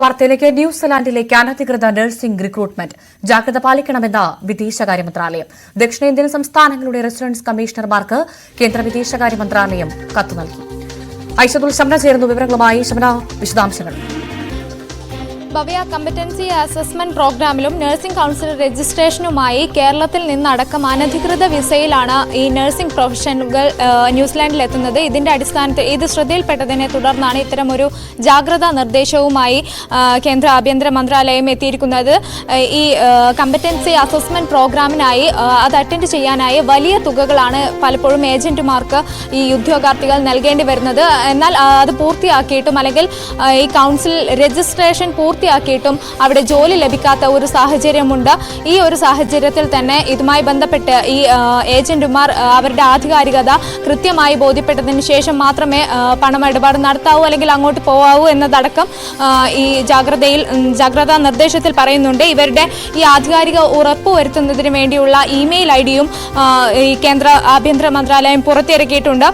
വാർത്തയിലേക്ക് ന്യൂസിലാൻഡിലേക്ക് അനധികൃത nursing recruitment ജാഗ്രത പാലിക്കണമെന്ന് വിദേശകാര്യ മന്ത്രാലയം. ദക്ഷിണേന്ത്യൻ സംസ്ഥാനങ്ങളുടെ റെസിഡൻസ് കമ്മീഷണർമാർക്ക് കേന്ദ്ര വിദേശകാര്യ മന്ത്രാലയം കത്ത് നൽകി. ഐഷദുൽ ശമന ചേരുന്നു വിവരങ്ങളുമായി. ശമന, വിശദാംശങ്ങൾ. ഭവ്യ, കമ്പറ്റൻസി അസസ്മെന്റ് പ്രോഗ്രാമിലും നഴ്സിംഗ് കൌൺസിൽ രജിസ്ട്രേഷനുമായി കേരളത്തിൽ നിന്നടക്കം അനധികൃത വിസയിലാണ് ഈ നഴ്സിംഗ് പ്രൊഫഷണലുകൾ ന്യൂസിലാൻഡിലെത്തുന്നത്. ഇതിന്റെ അടിസ്ഥാനത്തിൽ ഇത് ശ്രദ്ധയിൽപ്പെട്ടതിനെ തുടർന്നാണ് ഇത്തരമൊരു ജാഗ്രതാ നിർദ്ദേശവുമായി കേന്ദ്ര ആഭ്യന്തര മന്ത്രാലയം എത്തിയിരിക്കുന്നത്. ഈ കമ്പറ്റൻസി അസസ്മെന്റ് പ്രോഗ്രാമിനായി അത് അറ്റൻഡ് ചെയ്യാനായി വലിയ തുകകളാണ് പലപ്പോഴും ഏജന്റുമാർക്ക് ഈ ഉദ്യോഗാർത്ഥികൾ നൽകേണ്ടി വരുന്നത്. എന്നാൽ അത് പൂർത്തിയാക്കിയിട്ടും അല്ലെങ്കിൽ ഈ കൌൺസിൽ രജിസ്ട്രേഷൻ പൂർത്തിയാക്കിയിട്ടും അവിടെ ജോലി ലഭിക്കാത്ത ഒരു സാഹചര്യമുണ്ട്. ഈ ഒരു സാഹചര്യത്തിൽ തന്നെ ഇതുമായി ബന്ധപ്പെട്ട് ഈ ഏജന്റുമാർ അവരുടെ ആധികാരികത കൃത്യമായി ബോധ്യപ്പെട്ടതിന് ശേഷം മാത്രമേ പണമിടപാട് നടത്താവൂ അല്ലെങ്കിൽ അങ്ങോട്ട് പോകാവൂ എന്നതടക്കം ഈ ജാഗ്രതാ നിർദ്ദേശത്തിൽ പറയുന്നുണ്ട്. ഇവരുടെ ഈ ആധികാരിക ഉറപ്പുവരുത്തുന്നതിന് വേണ്ടിയുള്ള ഇമെയിൽ ഐഡിയും ഈ കേന്ദ്ര ആഭ്യന്തര മന്ത്രാലയം പുറത്തിറക്കിയിട്ടുണ്ട്.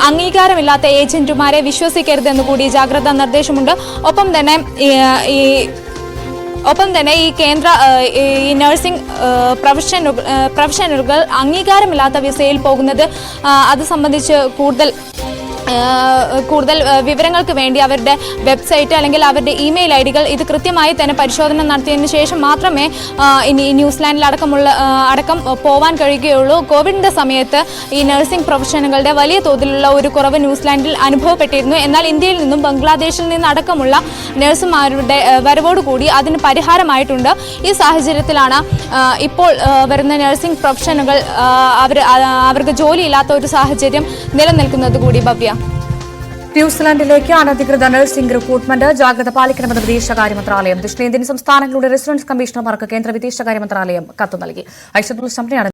അംഗീകാരമില്ലാത്ത ഏജന്റുമാരെ വിശ്വസിക്കരുതെന്ന് കൂടി ജാഗ്രതാ നിർദ്ദേശമുണ്ട്. ഒപ്പം തന്നെ ഈ കേന്ദ്ര ഈ നഴ്സിംഗ് പ്രൊഫഷണലുകൾ അംഗീകാരമില്ലാത്ത വിസയിൽ പോകുന്നത് അത് സംബന്ധിച്ച് കൂടുതൽ വിവരങ്ങൾക്ക് വേണ്ടി അവരുടെ വെബ്സൈറ്റ് അല്ലെങ്കിൽ അവരുടെ ഇമെയിൽ ഐഡികൾ ഇത് കൃത്യമായി തന്നെ പരിശോധന നടത്തിയതിന് ശേഷം മാത്രമേ ഇനി ന്യൂസിലാൻഡിൽ അടക്കം പോവാൻ കഴിയുകയുള്ളൂ. കോവിഡിന്റെ സമയത്ത് ഈ നഴ്സിംഗ് പ്രൊഫഷനുകളുടെ വലിയ തോതിലുള്ള ഒരു കുറവ് ന്യൂസിലാൻഡിൽ അനുഭവപ്പെട്ടിരുന്നു. എന്നാൽ ഇന്ത്യയിൽ നിന്നും ബംഗ്ലാദേശിൽ നിന്നടക്കമുള്ള നഴ്സുമാരുടെ വരവോടുകൂടി അതിന് പരിഹാരമായിട്ടുണ്ട്. ഈ സാഹചര്യത്തിലാണ് ഇപ്പോൾ വരുന്ന നഴ്സിംഗ് പ്രൊഫഷനുകൾ അവർക്ക് ജോലിയില്ലാത്ത ഒരു സാഹചര്യം നിലനിൽക്കുന്നത് കൂടി. ഭവ്യ, ന്യൂസിലാൻഡിലേക്ക് അനധികൃത നഴ്സിംഗ് റിക്രൂട്ട്മെന്റ് ജാഗ്രത പാലിക്കണമെന്ന് വിദേശകാര്യ മന്ത്രാലയം. ദക്ഷിണേന്ത്യൻ സംസ്ഥാനങ്ങളുടെ റെസിഡൻസ് കമ്മീഷണർമാർക്ക് കേന്ദ്ര വിദേശകാര്യ മന്ത്രാലയം കത്ത് നൽകി. ഐഷദുൽ ശമനയാണ്